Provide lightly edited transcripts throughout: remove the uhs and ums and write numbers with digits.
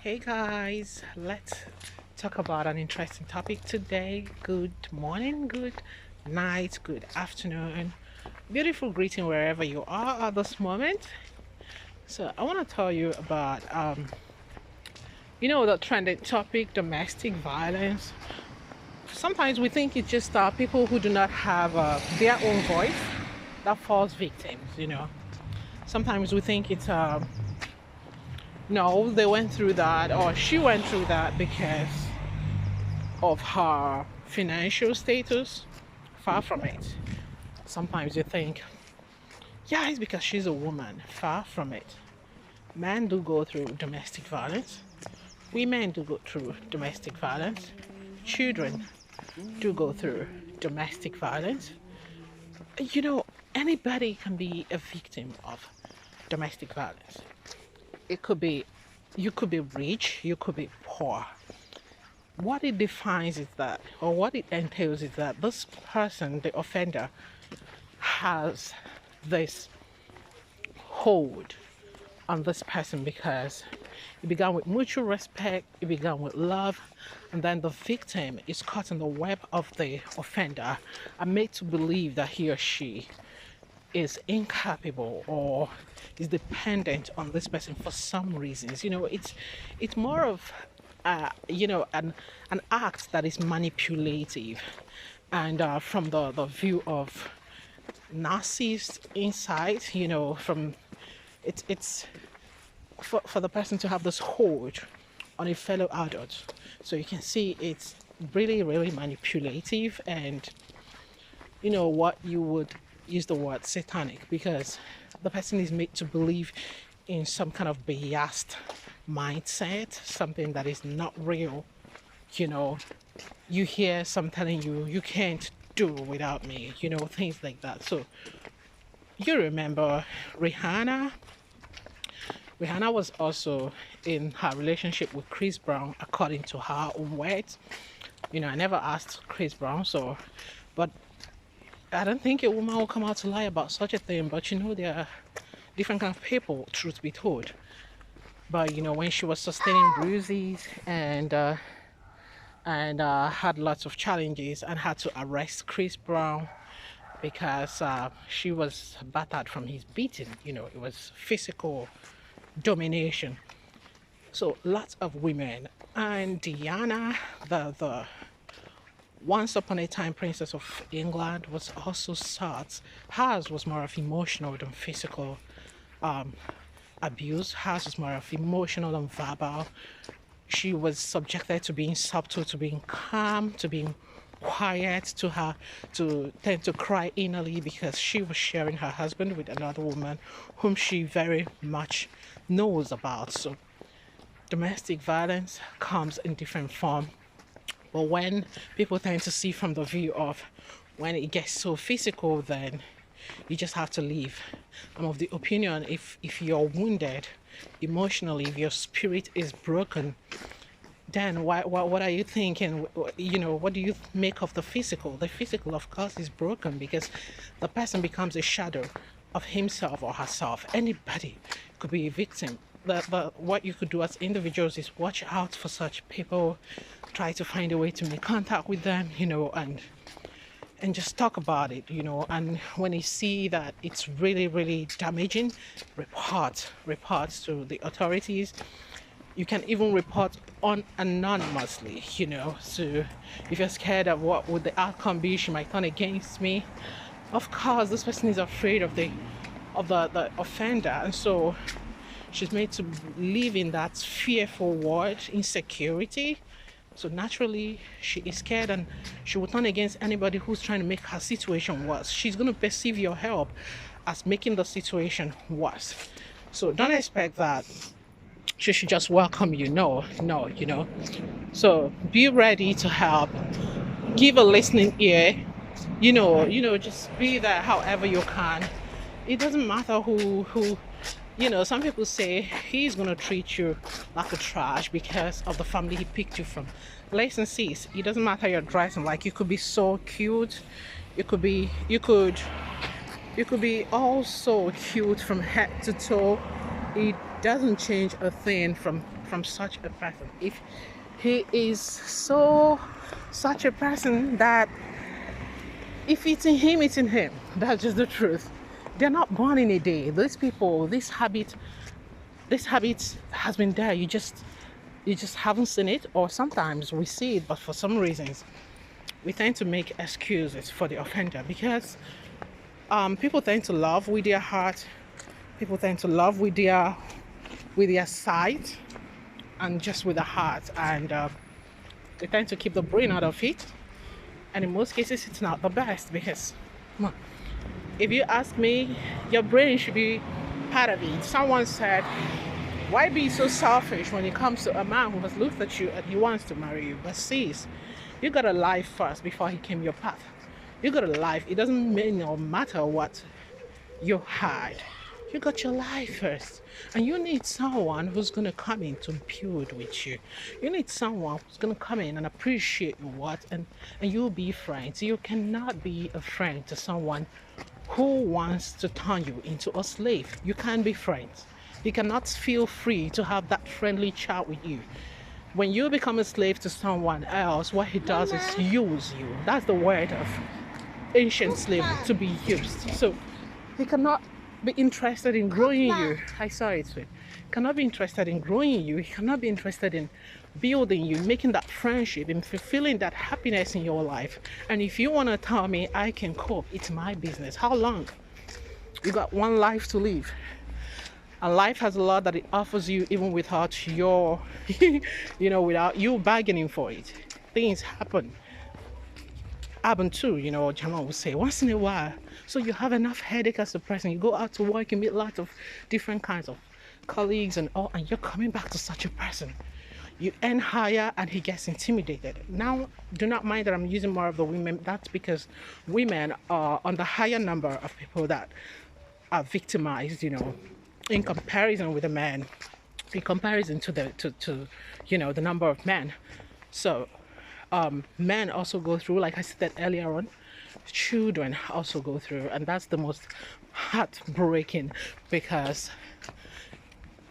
Hey guys, let's talk about an interesting topic today. Good morning, good night, good afternoon. Beautiful greeting wherever you are at this moment. So I want to tell you about the trending topic, domestic violence. Sometimes we think it's just people who do not have their own voice that falls victims. Sometimes we think it's no, they went through that or she went through that because of her financial status. Far from it. Sometimes you think, yeah, it's because she's a woman. Far from it. Men do go through domestic violence. Women do go through domestic violence. Children do go through domestic violence. You know, anybody can be a victim of domestic violence. It could be, you could be rich, you could be poor. What it defines is that, or what it entails is that this person, the offender, has this hold on this person because it began with mutual respect, it began with love, and then the victim is caught in the web of the offender and made to believe that he or she is incapable or is dependent on this person for some reasons. It's more of an act that is manipulative, and from the view of narcissist insight, from it's for the person to have this hold on a fellow adult. So you can see it's really, really manipulative, and what you would use the word satanic, because the person is made to believe in some kind of biased mindset, something that is not real. You hear some telling you can't do without me, things like that. So you remember Rihanna was also in her relationship with Chris Brown, according to her own words. I never asked Chris Brown, but I don't think a woman will come out to lie about such a thing. But there are different kind of people, truth be told. But when she was sustaining bruises and had lots of challenges and had to arrest Chris Brown because she was battered from his beating. It was physical domination. So lots of women, and Diana, the once upon a time princess of England, was also sought. Hers was more of emotional than physical abuse. Hers was more of emotional than verbal. She was subjected to being subtle, to being calm, to being quiet, to tend to cry innerly because she was sharing her husband with another woman whom she very much knows about. So domestic violence comes in different form. But when people tend to see from the view of when it gets so physical, then you just have to leave. I'm of the opinion, if you're wounded emotionally, if your spirit is broken, then what are you thinking? What do you make of the physical? The physical, of course, is broken because the person becomes a shadow of himself or herself. Anybody could be a victim. What you could do as individuals is watch out for such people, try to find a way to make contact with them, and just talk about it, and when you see that it's really, really damaging, report to the authorities. You can even report anonymously, so if you're scared of what would the outcome be, she might turn against me. Of course, this person is afraid of the offender, and so she's made to live in that fearful world, insecurity. So naturally, she is scared, and she will turn against anybody who's trying to make her situation worse. She's going to perceive your help as making the situation worse. So don't expect that she should just welcome you. No. So be ready to help. Give a listening ear. Just be there however you can. It doesn't matter who. Some people say he's going to treat you like a trash because of the family he picked you from. Listen, sis, it doesn't matter you're dressing. Like, you could be so cute. You could be all so cute from head to toe. It doesn't change a thing from such a person. If he is so such a person that if it's in him, it's in him. That's just the truth. They're not born in a day. These people, this habit has been there. You just haven't seen it, or sometimes we see it, but for some reasons we tend to make excuses for the offender because people tend to love with their heart. People tend to love with their sight and just with the heart, and they tend to keep the brain out of it. And in most cases, it's not the best because, come on, if you ask me, your brain should be part of it. Someone said, why be so selfish when it comes to a man who has looked at you and he wants to marry you? But sis, you got a life first before he came your path. You got a life. It doesn't mean or matter what you had. You got your life first. And you need someone who's going to come in to build with you. You need someone who's going to come in and appreciate your work, and you'll be friends. You cannot be a friend to someone who wants to turn you into a slave. You can't be friends. You cannot feel free to have that friendly chat with you. When you become a slave to someone else, what he does is use you. That's the word of ancient slavery, to be used. So he cannot be interested in growing you. I saw it. He cannot be interested in growing you. He cannot be interested in building you, making that friendship, and fulfilling that happiness in your life. And if you want to tell me I can cope, it's my business. How long? You got one life to live. And life has a lot that it offers you, even without your, without you bargaining for it. Things happen too, Jamal would say, once in a while. So you have enough headache as a person. You go out to work, you meet lots of different kinds of colleagues and all, and you're coming back to such a person. You earn higher and he gets intimidated. Now, do not mind that I'm using more of the women. That's because women are on the higher number of people that are victimized, in comparison with the men, in comparison to the number of men. So men also go through, like I said earlier on, children also go through, and that's the most heartbreaking, because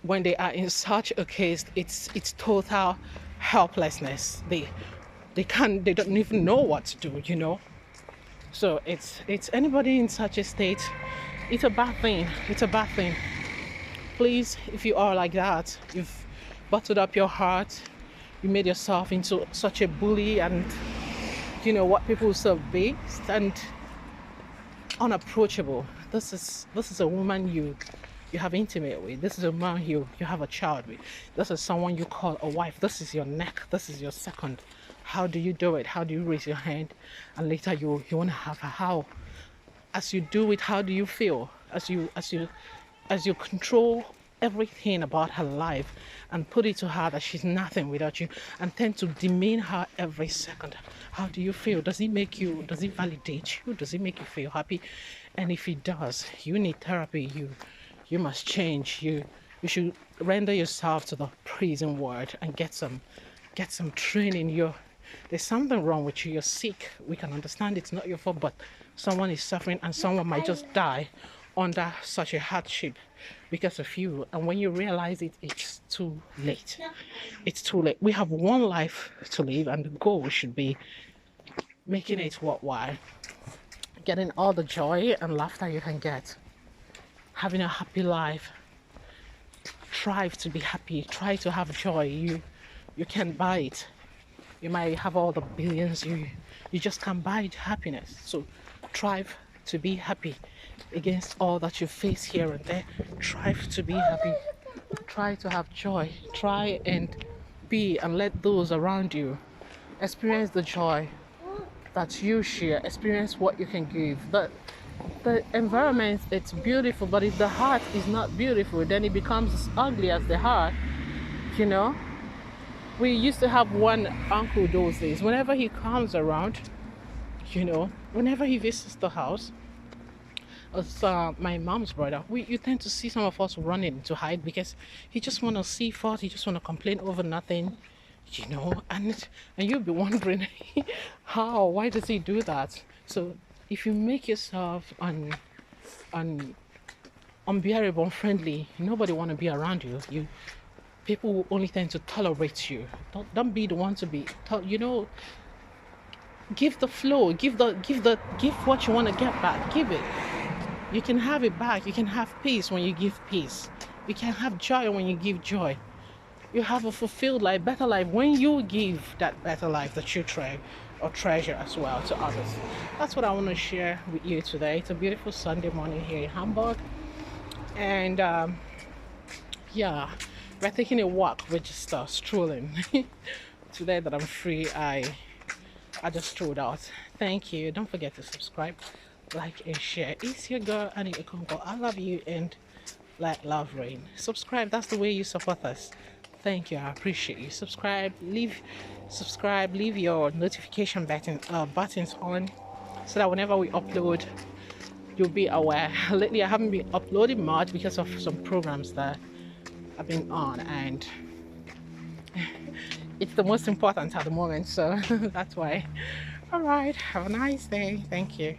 when they are in such a case, it's total helplessness. They don't even know what to do. So it's anybody in such a state, it's a bad thing. Please, if you are like that, you've bottled up your heart, you made yourself into such a bully, and what people say, based and unapproachable. This is a woman you have intimate with. This is a man you have a child with. This is someone you call a wife. This is your neck. This is your second. How do you do it? How do you raise your hand and later you want to have her? How? As you do it, how do you feel? As you control everything about her life and put it to her that she's nothing without you, and tend to demean her every second, how do you feel? Does it validate you? Does it make you feel happy? And if it does, you need therapy. You must change. You should render yourself to the prison ward and get some training. There's something wrong with you. You're sick. We can understand it's not your fault, but someone is suffering, and someone might just die under such a hardship because of you. And when you realize it, it's too late. It's too late. We have one life to live, and the goal should be making it worthwhile, getting all the joy and laughter you can get, having a happy life. Strive to be happy. Try to have joy. You can't buy it. You might have all the billions, you just can't buy happiness. So strive to be happy against all that you face here and there. Strive to be happy. Try to have joy. Try and be and let those around you experience the joy that you share. Experience what you can give. The environment, it's beautiful, but if the heart is not beautiful, then it becomes as ugly as the heart. We used to have one uncle those days. Whenever he comes around, whenever he visits the house, as my mom's brother, you tend to see some of us running to hide because he just want to see fault. He just want to complain over nothing, and you'll be wondering why does he do that? So if you make yourself unbearable, unfriendly, nobody want to be around you. People will only tend to tolerate you. Don't be the one to be give the flow, give what you want to get back. Give it. You can have it back. You can have peace when you give peace. You can have joy when you give joy. You have a fulfilled life, better life when you give that better life that you try or treasure as well to others. That's what I want to share with you today. It's a beautiful Sunday morning here in Hamburg, and yeah, we're taking a walk. We're just strolling. Today that I'm free, I just strolled out. Thank you. Don't forget to subscribe, like, and share. It's your girl Annie Okonkwo. I love you and let love reign. Subscribe. That's the way you support us. Thank you. I appreciate you. Subscribe. Leave your notification buttons on, so that whenever we upload, you'll be aware. Lately, I haven't been uploading much because of some programs that I've been on, and it's the most important at the moment. So that's why. All right. Have a nice day. Thank you.